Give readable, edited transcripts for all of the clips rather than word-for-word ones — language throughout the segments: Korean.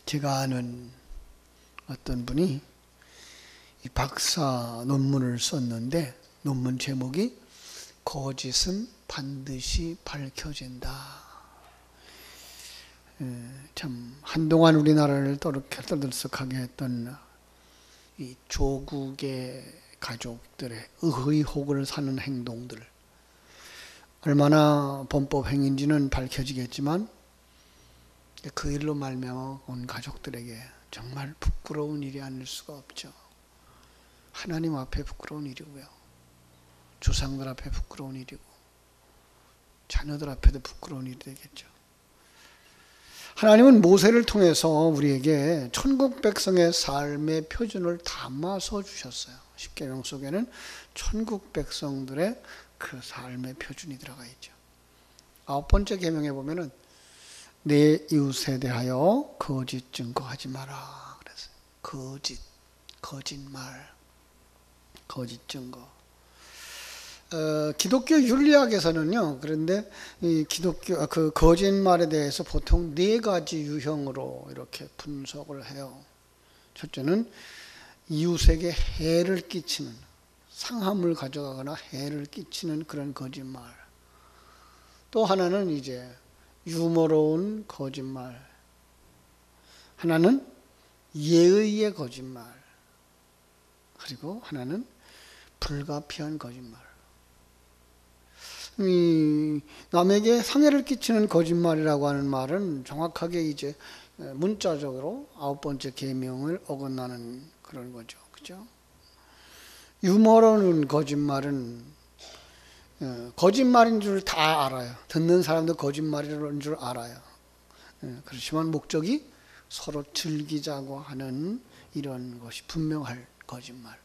제가 아는 어떤 분이 이 박사 논문을 썼는데 논문 제목이 거짓은 반드시 밝혀진다. 참 한동안 우리나라를 떠들썩하게 했던 이 조국의 가족들의 의혹을 사는 행동들, 얼마나 범법 행위인지는 밝혀지겠지만 그 일로 말미암아 온 가족들에게 정말 부끄러운 일이 아닐 수가 없죠. 하나님 앞에 부끄러운 일이고요, 조상들 앞에 부끄러운 일이고, 자녀들 앞에도 부끄러운 일이 되겠죠. 하나님은 모세를 통해서 우리에게 천국 백성의 삶의 표준을 담아서 주셨어요. 십계명 속에는 천국 백성들의 그 삶의 표준이 들어가 있죠. 9번째 계명에 보면은 내 이웃에 대하여 거짓 증거하지 마라 그랬어요. 거짓말, 거짓 증거. 기독교 윤리학에서는요, 그런데 이 기독교 그 거짓말에 대해서 보통 4가지 유형으로 이렇게 분석을 해요. 첫째는 이웃에게 해를 끼치는, 상함을 가져가거나 해를 끼치는 그런 거짓말. 또 하나는 이제 유머러운 거짓말. 하나는 예의의 거짓말. 그리고 하나는 불가피한 거짓말. 남에게 상해를 끼치는 거짓말이라고 하는 말은 정확하게 이제 문자적으로 9번째 계명을 어긋나는 그런 거죠. 그죠? 유머러운 거짓말은 거짓말인 줄 다 알아요. 듣는 사람도 거짓말인 줄 알아요. 그렇지만 목적이 서로 즐기자고 하는 이런 것이 분명할 거짓말.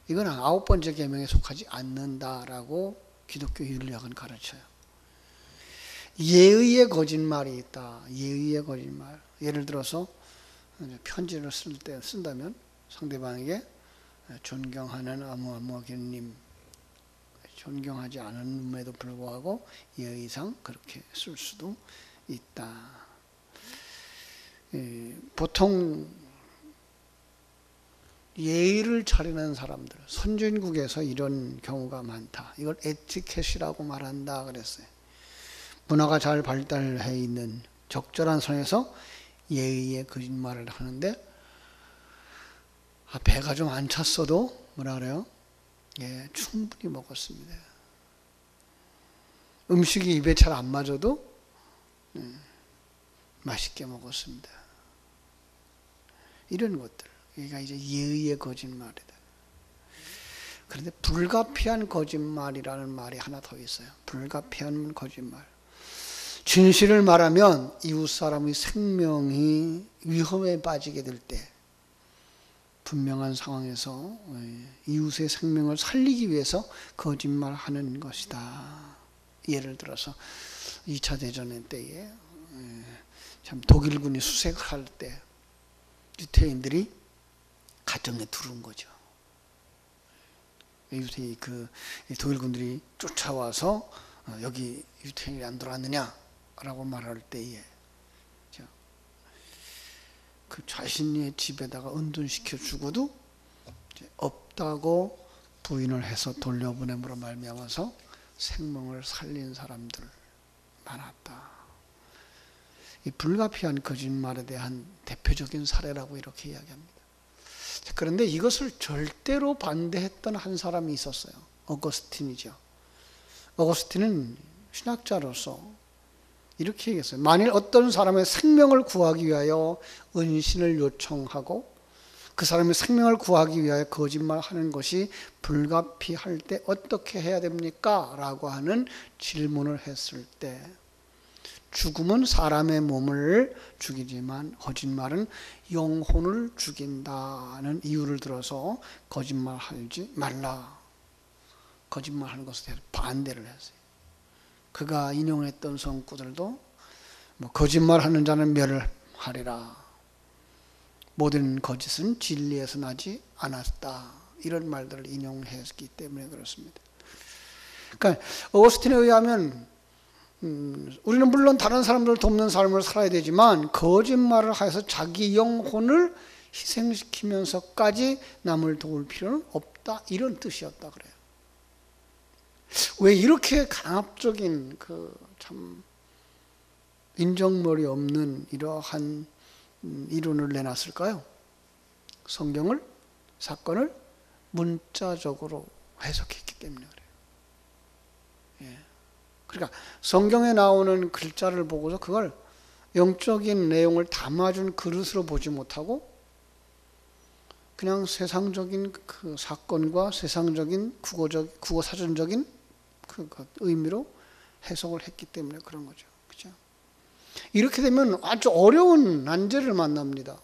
이건 9번째 계명에 속하지 않는다라고 기독교 윤리학은 가르쳐요. 예의의 거짓말이 있다. 예의의 거짓말. 예를 들어서 편지를 쓴다면 상대방에게 존경하는 아무아무님, 존경하지 않음에도 불구하고 예의상 그렇게 쓸 수도 있다. 보통 예의를 차리는 사람들, 선진국에서 이런 경우가 많다. 이걸 에티켓이라고 말한다 그랬어요. 문화가 잘 발달해 있는 적절한 선에서 예의의 거짓말을 하는데, 배가 좀 안 찼어도 뭐라 그래요? 예, 충분히 먹었습니다. 음식이 입에 잘 안 맞아도 맛있게 먹었습니다. 이런 것들. 그러니까 이제 예의의 거짓말이다. 그런데 불가피한 거짓말이라는 말이 하나 더 있어요. 불가피한 거짓말. 진실을 말하면 이웃 사람의 생명이 위험에 빠지게 될 때, 분명한 상황에서 이웃의 생명을 살리기 위해서 거짓말하는 것이다. 예를 들어서 2차 대전 때에 참 독일군이 수색할 때 유태인들이 가정에 들어온 거죠. 그 독일군들이 쫓아와서 여기 유태인이 안 들어왔느냐라고 말할 때에 그 자신의 집에다가 은둔시켜 주고도 없다고 부인을 해서 돌려보냄으로 말미암아서 생명을 살린 사람들 많았다. 이 불가피한 거짓말에 대한 대표적인 사례라고 이렇게 이야기합니다. 그런데 이것을 절대로 반대했던 한 사람이 있었어요. 어거스틴이죠. 어거스틴은 신학자로서 이렇게 얘기했어요. 만일 어떤 사람의 생명을 구하기 위하여 은신을 요청하고 그 사람의 생명을 구하기 위하여 거짓말하는 것이 불가피할 때 어떻게 해야 됩니까? 라고 하는 질문을 했을 때, 죽음은 사람의 몸을 죽이지만 거짓말은 영혼을 죽인다는 이유를 들어서 거짓말하지 말라. 거짓말하는 것에 대해서 반대를 했어요. 그가 인용했던 성구들도 거짓말하는 자는 멸하리라. 모든 거짓은 진리에서 나지 않았다. 이런 말들을 인용했기 때문에 그렇습니다. 그러니까 어거스틴에 의하면 우리는 물론 다른 사람들을 돕는 삶을 살아야 되지만 거짓말을 하여서 자기 영혼을 희생시키면서까지 남을 도울 필요는 없다, 이런 뜻이었다 그래요. 왜 이렇게 강압적인 참 인정머리 없는 이러한 이론을 내놨을까요? 성경을, 사건을 문자적으로 해석했기 때문에 그래요. 예. 그러니까 성경에 나오는 글자를 보고서 그걸 영적인 내용을 담아준 그릇으로 보지 못하고 그냥 세상적인 그 사건과 세상적인 국어 사전적인 그 의미로 해석을 했기 때문에 그런 거죠. 그죠? 이렇게 되면 아주 어려운 난제를 만납니다.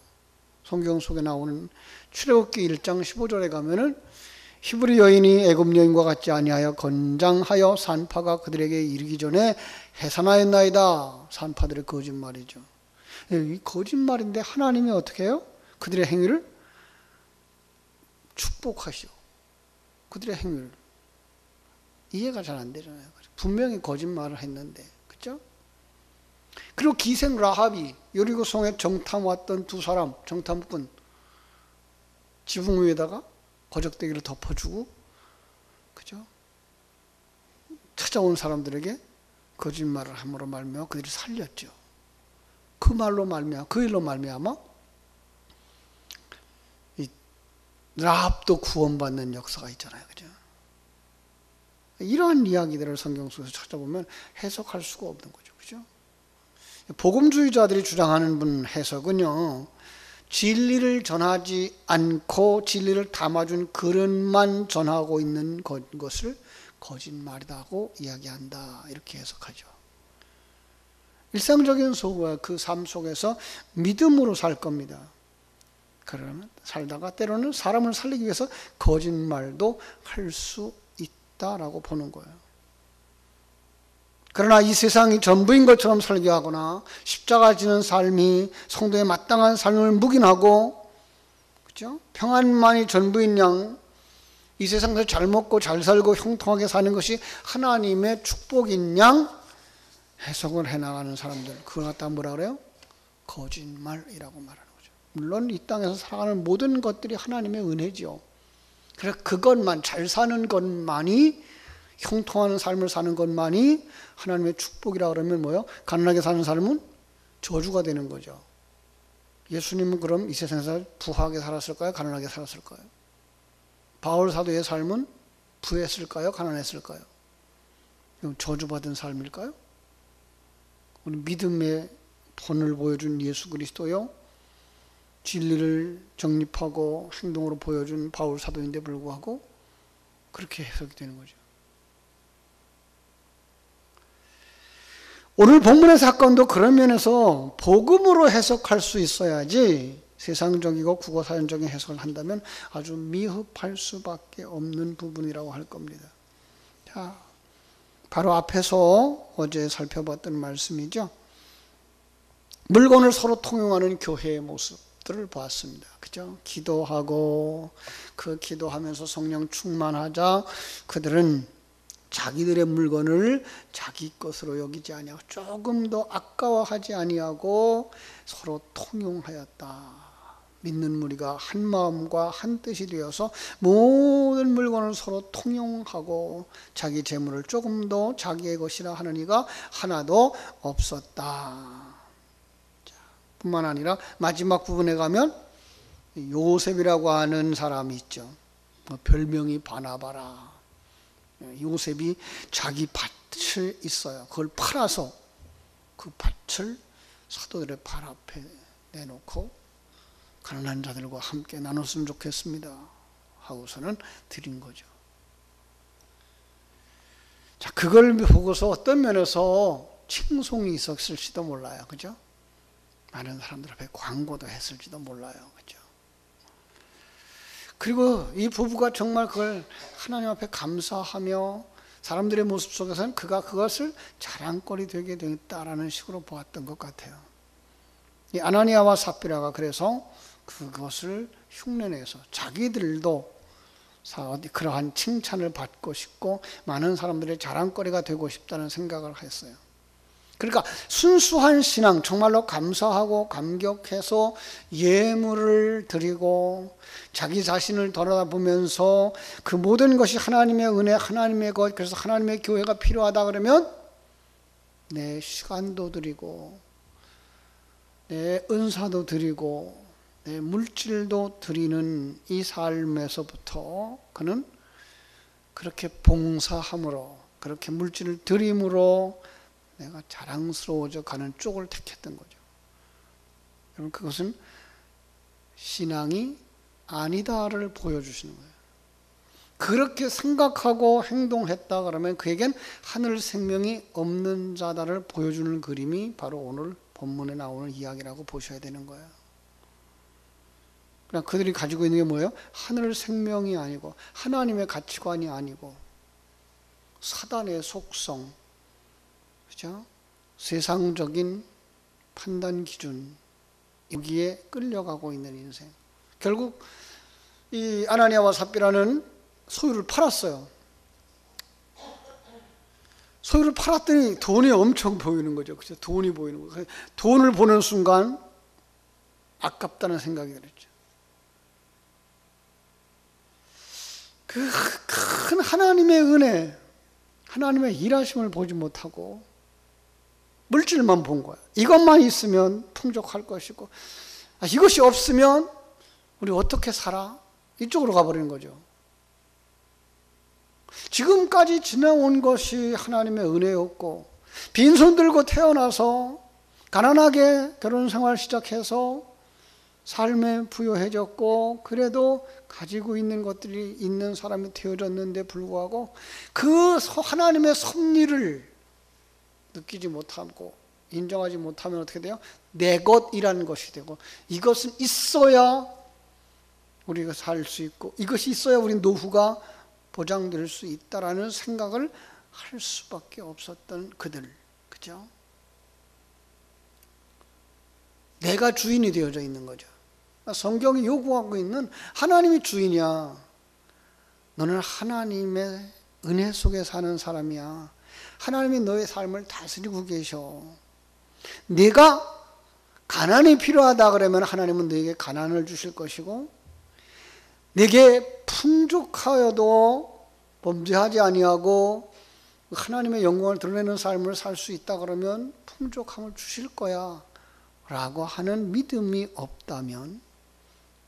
성경 속에 나오는 출애굽기 1장 15절에 가면은 히브리 여인이 애굽 여인과 같지 아니하여 건장하여 산파가 그들에게 이르기 전에 해산하였나이다. 산파들의 거짓말이죠. 이 거짓말인데 하나님이 어떻게 해요? 그들의 행위를 축복하시오. 그들의 행위를. 이해가 잘 안 되잖아요. 분명히 거짓말을 했는데, 그죠? 그리고 기생 라합이 여리고성에 정탐 왔던 두 사람, 정탐꾼, 지붕 위에다가 거적대기를 덮어주고, 그죠? 찾아온 사람들에게 거짓말을 함으로 말미암아 그들이 살렸죠. 그 말로 말미암아, 그 일로 말미암아 이 라합도 구원받는 역사가 있잖아요, 그죠? 이러한 이야기들을 성경 속에서 찾아보면 해석할 수가 없는 거죠, 그죠? 복음주의자들이 주장하는 해석은요, 진리를 전하지 않고 진리를 담아준 그릇만 전하고 있는 것을 거짓말이라고 이야기한다, 이렇게 해석하죠. 일상적인 그 삶 속에서 믿음으로 살 겁니다. 그러면 살다가 때로는 사람을 살리기 위해서 거짓말도 할 수 있다라고 보는 거예요. 그러나 이 세상이 전부인 것처럼 살게 하거나 십자가 지는 삶이 성도에 마땅한 삶을 묵인하고, 그렇죠? 평안만이 전부인 양 이 세상에서 잘 먹고 잘 살고 형통하게 사는 것이 하나님의 축복인 양 해석을 해나가는 사람들, 그걸 갖다 뭐라 그래요? 거짓말이라고 말하는 거죠. 물론 이 땅에서 살아가는 모든 것들이 하나님의 은혜죠. 그래서 그것만, 잘 사는 것만이, 형통하는 삶을 사는 것만이 하나님의 축복이라 그러면 뭐예요? 가난하게 사는 삶은 저주가 되는 거죠. 예수님은 그럼 이 세상에서 부하게 살았을까요? 가난하게 살았을까요? 바울 사도의 삶은 부했을까요? 가난했을까요? 저주받은 삶일까요? 우리 믿음의 본을 보여준 예수 그리스도요, 진리를 정립하고 행동으로 보여준 바울 사도인데 불구하고 그렇게 해석이 되는 거죠. 오늘 본문의 사건도 그런 면에서 복음으로 해석할 수 있어야지 세상적이고 국어사전적인 해석을 한다면 아주 미흡할 수밖에 없는 부분이라고 할 겁니다. 자, 바로 앞에서 어제 살펴봤던 말씀이죠. 물건을 서로 통용하는 교회의 모습들을 보았습니다. 그죠? 기도하고 그 기도하면서 성령 충만하자 그들은 자기들의 물건을 자기 것으로 여기지 아니하고 조금 더 아까워하지 아니하고 서로 통용하였다. 믿는 무리가 한 마음과 한 뜻이 되어서 모든 물건을 서로 통용하고 자기 재물을 조금 더 자기의 것이라 하는 이가 하나도 없었다. 뿐만 아니라 마지막 부분에 가면 요셉이라고 하는 사람이 있죠. 별명이 바나바라. 요셉이 자기 밭을 있어요. 그걸 팔아서 그 밭을 사도들의 발 앞에 내놓고 가난한 자들과 함께 나눴으면 좋겠습니다 하고서는 드린 거죠. 자, 그걸 보고서 어떤 면에서 칭송이 있었을지도 몰라요. 그죠? 많은 사람들 앞에 광고도 했을지도 몰라요. 그죠? 그리고 이 부부가 정말 그걸 하나님 앞에 감사하며 사람들의 모습 속에서는 그가 그것을 자랑거리 되게 되었다라는 식으로 보았던 것 같아요. 이 아나니아와 삽비라가 그래서 그것을 흉내내서 자기들도 그러한 칭찬을 받고 싶고 많은 사람들의 자랑거리가 되고 싶다는 생각을 했어요. 그러니까 순수한 신앙, 정말로 감사하고 감격해서 예물을 드리고 자기 자신을 돌아보면서 그 모든 것이 하나님의 은혜, 하나님의 것, 그래서 하나님의 교회가 필요하다 그러면 내 시간도 드리고 내 은사도 드리고 내 물질도 드리는 이 삶에서부터 그는 그렇게 봉사함으로, 그렇게 물질을 드림으로 내가 자랑스러워져 가는 쪽을 택했던 거죠. 여러분, 그것은 신앙이 아니다를 보여주시는 거예요. 그렇게 생각하고 행동했다 그러면 그에겐 하늘 생명이 없는 자다를 보여주는 그림이 바로 오늘 본문에 나오는 이야기라고 보셔야 되는 거예요. 그냥 그들이 가지고 있는 게 뭐예요? 하늘 생명이 아니고 하나님의 가치관이 아니고 사단의 속성, 그죠? 세상적인 판단 기준, 여기에 끌려가고 있는 인생. 결국 이 아나니아와 삽비라는 소유를 팔았어요. 소유를 팔았더니 돈이 엄청 보이는 거죠. 그죠? 돈이 보이는 거예요. 돈을 보는 순간 아깝다는 생각이 들었죠. 그 큰 하나님의 은혜, 하나님의 일하심을 보지 못하고 물질만 본 거야. 이것만 있으면 풍족할 것이고, 이것이 없으면 우리 어떻게 살아? 이쪽으로 가버리는 거죠. 지금까지 지나온 것이 하나님의 은혜였고, 빈손 들고 태어나서 가난하게 결혼생활 시작해서 삶에 부유해졌고, 그래도 가지고 있는 것들이 있는 사람이 되어졌는데 불구하고 그 하나님의 섭리를 느끼지 못하고 인정하지 못하면 어떻게 돼요? 내 것이라는 것이 되고, 이것은 있어야 우리가 살 수 있고, 이것이 있어야 우리 노후가 보장될 수 있다라는 생각을 할 수밖에 없었던 그들, 그죠? 내가 주인이 되어져 있는 거죠. 성경이 요구하고 있는, 하나님이 주인이야. 너는 하나님의 은혜 속에 사는 사람이야. 하나님이 너의 삶을 다스리고 계셔. 네가 가난이 필요하다 그러면 하나님은 너에게 가난을 주실 것이고, 네게 풍족하여도 범죄하지 아니하고 하나님의 영광을 드러내는 삶을 살 수 있다 그러면 풍족함을 주실 거야 라고 하는 믿음이 없다면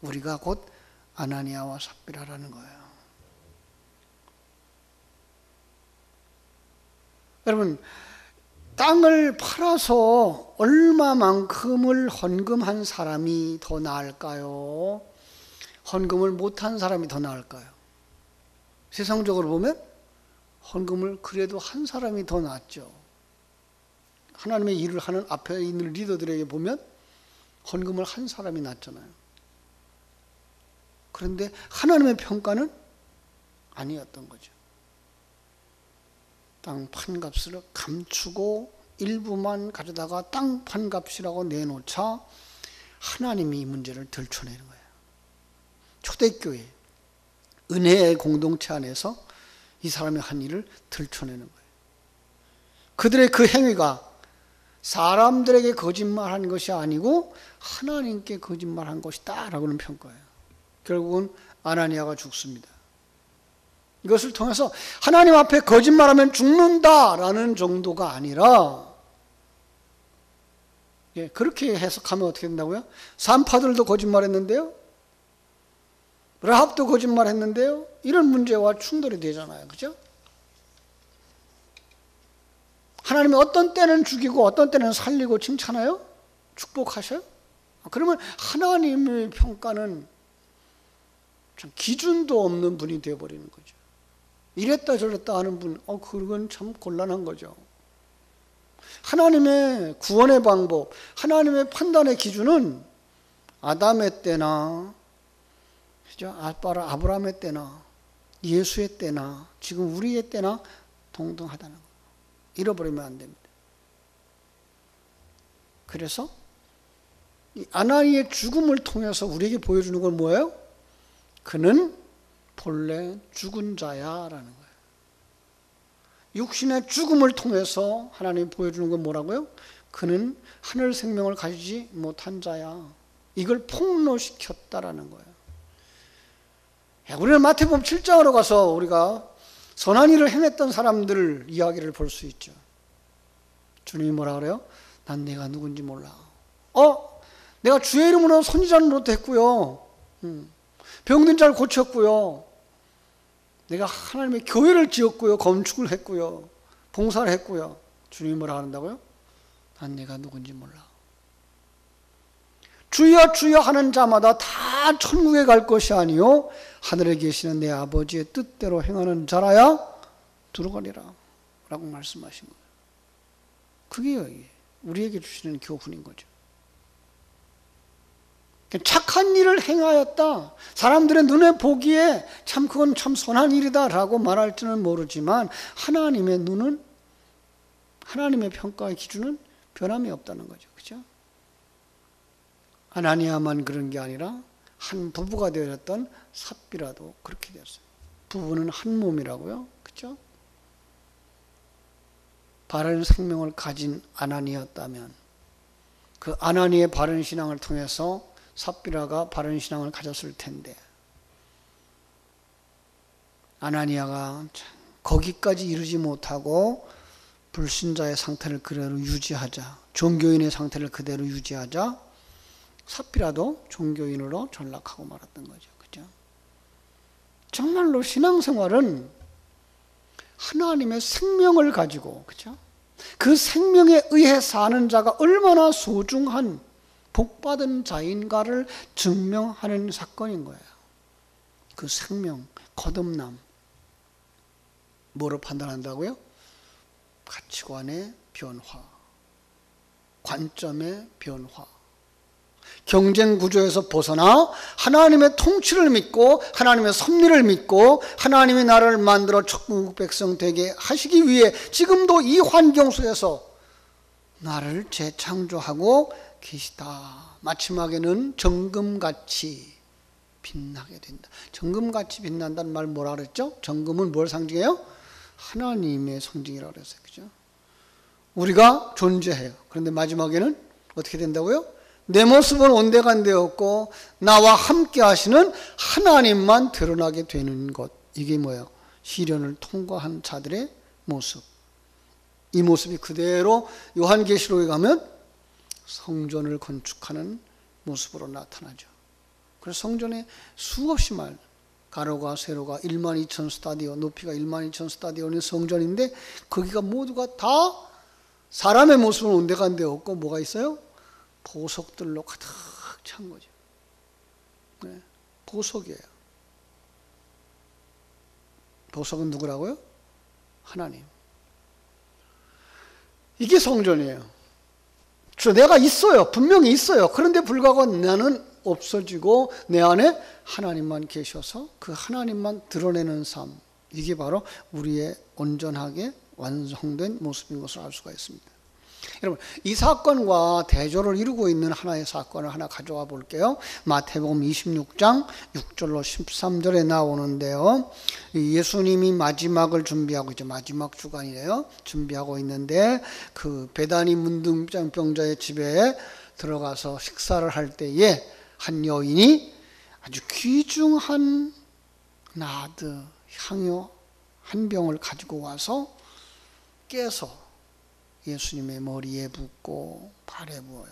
우리가 곧 아나니아와 삽비라라는 거예요. 여러분, 땅을 팔아서 얼마만큼을 헌금한 사람이 더 나을까요? 헌금을 못한 사람이 더 나을까요? 세상적으로 보면 헌금을 그래도 한 사람이 더 낫죠. 하나님의 일을 하는 앞에 있는 리더들에게 보면 헌금을 한 사람이 낫잖아요. 그런데 하나님의 평가는 아니었던 거죠. 땅 판값을 감추고 일부만 가져다가 땅 판값이라고 내놓자 하나님이 이 문제를 들춰내는 거예요. 초대교회, 은혜의 공동체 안에서 이 사람이 한 일을 들춰내는 거예요. 그들의 그 행위가 사람들에게 거짓말한 것이 아니고 하나님께 거짓말한 것이다 라고는 평가해요. 결국은 아나니아가 죽습니다. 이것을 통해서 하나님 앞에 거짓말하면 죽는다라는 정도가 아니라, 그렇게 해석하면 어떻게 된다고요? 산파들도 거짓말했는데요, 라합도 거짓말했는데요, 이런 문제와 충돌이 되잖아요. 그죠? 하나님이 어떤 때는 죽이고 어떤 때는 살리고 칭찬해요? 축복하셔요? 그러면 하나님의 평가는 참 기준도 없는 분이 되어버리는 거죠. 이랬다 저랬다 하는 분, 그건 참 곤란한 거죠. 하나님의 구원의 방법, 하나님의 판단의 기준은 아담의 때나, 그죠? 아브라함의 때나, 예수의 때나, 지금 우리의 때나 동등하다는 거예요. 잃어버리면 안 됩니다. 그래서 이 아나니의 죽음을 통해서 우리에게 보여주는 건 뭐예요? 그는 본래 죽은 자야라는 거예요. 육신의 죽음을 통해서 하나님이 보여주는 건 뭐라고요? 그는 하늘 생명을 가지지 못한 자야. 이걸 폭로시켰다라는 거예요. 우리는 마태복음 7장으로 가서 우리가 선한 일을 행했던 사람들 이야기를 볼 수 있죠. 주님이 뭐라 그래요? 난 내가 누군지 몰라. 내가 주의 이름으로 선지자는 노릇했고요. 병든 자를 고쳤고요. 내가 하나님의 교회를 지었고요. 건축을 했고요. 봉사를 했고요. 주님이 뭐라 한다고요? 난 내가 누군지 몰라. 주여 주여 하는 자마다 다 천국에 갈 것이 아니요 하늘에 계시는 내 아버지의 뜻대로 행하는 자라야 들어가리라 라고 말씀하신 거예요. 그게 우리에게 주시는 교훈인 거죠. 착한 일을 행하였다. 사람들의 눈에 보기에 참 그건 참 선한 일이다 라고 말할지는 모르지만 하나님의 눈은, 하나님의 평가의 기준은 변함이 없다는 거죠. 그죠? 아나니아만 그런 게 아니라 한 부부가 되었던 삽비라도 그렇게 되었어요. 부부는 한 몸이라고요. 그죠? 바른 생명을 가진 아나니아였다면 그 아나니의 바른 신앙을 통해서 삽비라가 바른 신앙을 가졌을 텐데 아나니아가 거기까지 이르지 못하고 불신자의 상태를 그대로 유지하자, 종교인의 상태를 그대로 유지하자 삽비라도 종교인으로 전락하고 말았던 거죠. 그죠? 정말로 신앙생활은 하나님의 생명을 가지고, 그죠? 그 생명에 의해 사는 자가 얼마나 소중한 복받은 자인가를 증명하는 사건인 거예요. 그 생명, 거듭남. 뭐로 판단한다고요? 가치관의 변화, 관점의 변화. 경쟁 구조에서 벗어나 하나님의 통치를 믿고 하나님의 섭리를 믿고 하나님이 나를 만들어 천국 백성 되게 하시기 위해 지금도 이 환경 속에서 나를 재창조하고 계시다. 마지막에는 정금같이 빛나게 된다. 정금같이 빛난다는 말 뭐라 그랬죠? 정금은 뭘 상징해요? 하나님의 상징이라고 그랬어요. 그죠? 우리가 존재해요. 그런데 마지막에는 어떻게 된다고요? 내 모습은 온데간데 없고 나와 함께 하시는 하나님만 드러나게 되는 것. 이게 뭐예요? 시련을 통과한 자들의 모습. 이 모습이 그대로 요한계시록에 가면 성전을 건축하는 모습으로 나타나죠. 그래서 성전에 수없이 말, 가로가 세로가 12,000 스타디오, 높이가 12,000 스타디오는 성전인데 거기가 모두가 다 사람의 모습은 온데간데 없고 뭐가 있어요? 보석들로 가득 찬 거죠. 네, 보석이에요. 보석은 누구라고요? 하나님. 이게 성전이에요. 내가 있어요. 분명히 있어요. 그런데 불구하고 나는 없어지고 내 안에 하나님만 계셔서 그 하나님만 드러내는 삶. 이게 바로 우리의 온전하게 완성된 모습인 것을 알 수가 있습니다. 여러분, 이 사건과 대조를 이루고 있는 하나의 사건을 하나 가져와 볼게요. 마태복음 26장 6절로 13절에 나오는데요. 예수님이 마지막을 준비하고 있죠. 마지막 주간이래요. 준비하고 있는데 그 베다니 문둥병자의 집에 들어가서 식사를 할 때에 한 여인이 아주 귀중한 나드 향유 한 병을 가지고 와서 깨서 예수님의 머리에 붓고 발에 부어요.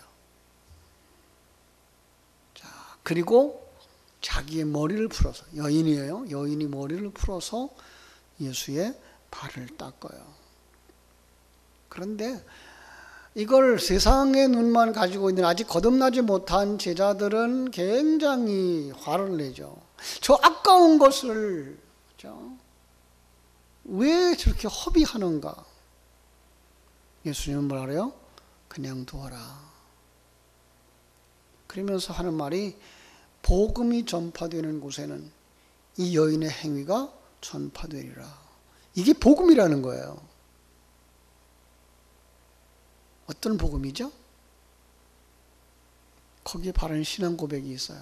자, 그리고 자기의 머리를 풀어서, 여인이에요. 여인이 머리를 풀어서 예수의 발을 닦아요. 그런데 이걸 세상의 눈만 가지고 있는 아직 거듭나지 못한 제자들은 굉장히 화를 내죠. 저 아까운 것을 왜 저렇게 허비하는가? 예수님은 뭐라 그래요? 그냥 두어라. 그러면서 하는 말이 복음이 전파되는 곳에는 이 여인의 행위가 전파되리라. 이게 복음이라는 거예요. 어떤 복음이죠? 거기에 바른 신앙 고백이 있어요.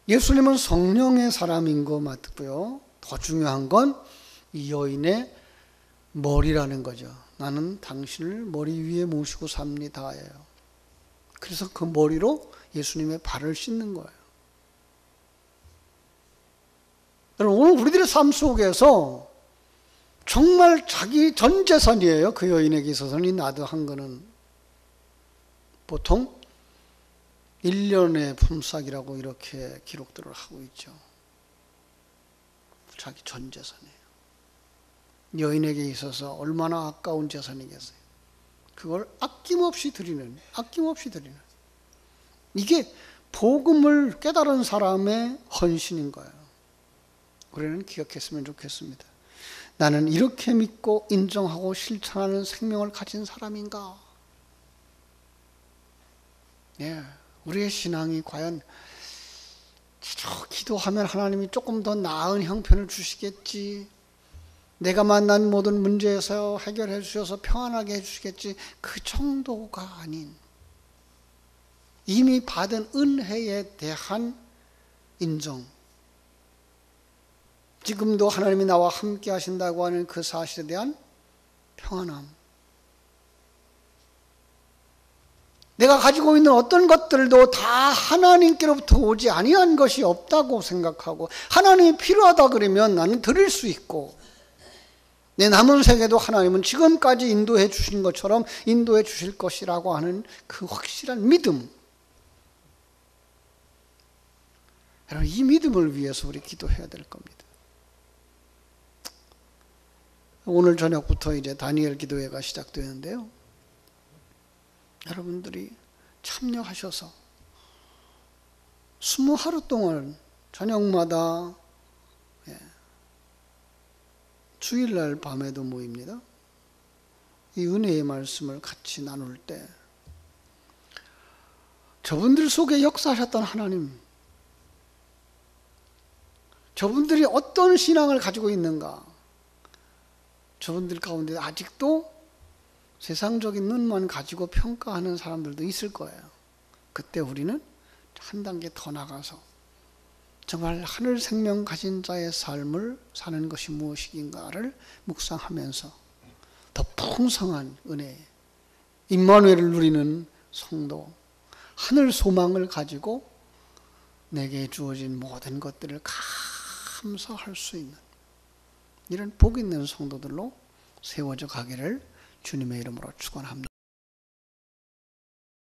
예수님은 성령의 사람인 거 맞고요. 더 중요한 건 이 여인의 머리라는 거죠. 나는 당신을 머리 위에 모시고 삽니다. 그래서 그 머리로 예수님의 발을 씻는 거예요. 여러분, 오늘 우리들의 삶 속에서 정말 자기 전 재산이에요. 그 여인에게 있어서는 이 나드한 거는 보통 1년의 품삯이라고 이렇게 기록들을 하고 있죠. 자기 전 재산이에요. 여인에게 있어서 얼마나 아까운 재산이겠어요. 그걸 아낌없이 드리는. 이게 복음을 깨달은 사람의 헌신인 거예요. 우리는 기억했으면 좋겠습니다. 나는 이렇게 믿고 인정하고 실천하는 생명을 가진 사람인가? 예, 우리의 신앙이 과연 기도하면 하나님이 조금 더 나은 형편을 주시겠지, 내가 만난 모든 문제에서 해결해 주셔서 평안하게 해주시겠지, 그 정도가 아닌 이미 받은 은혜에 대한 인정, 지금도 하나님이 나와 함께 하신다고 하는 그 사실에 대한 평안함, 내가 가지고 있는 어떤 것들도 다 하나님께로부터 오지 아니한 것이 없다고 생각하고 하나님이 필요하다 그러면 나는 드릴 수 있고, 내 남은 세계도 하나님은 지금까지 인도해 주신 것처럼 인도해 주실 것이라고 하는 그 확실한 믿음, 여러분, 이 믿음을 위해서 우리 기도해야 될 겁니다. 오늘 저녁부터 이제 다니엘 기도회가 시작되는데요, 여러분들이 참여하셔서 20하루 동안 저녁마다, 주일날 밤에도 모입니다. 이 은혜의 말씀을 같이 나눌 때 저분들 속에 역사하셨던 하나님, 저분들이 어떤 신앙을 가지고 있는가, 저분들 가운데 아직도 세상적인 눈만 가지고 평가하는 사람들도 있을 거예요. 그때 우리는 한 단계 더 나가서 정말 하늘 생명 가진 자의 삶을 사는 것이 무엇인가를 묵상하면서 더 풍성한 은혜, 임마누엘을 누리는 성도, 하늘 소망을 가지고 내게 주어진 모든 것들을 감사할 수 있는 이런 복 있는 성도들로 세워져 가기를 주님의 이름으로 축원합니다.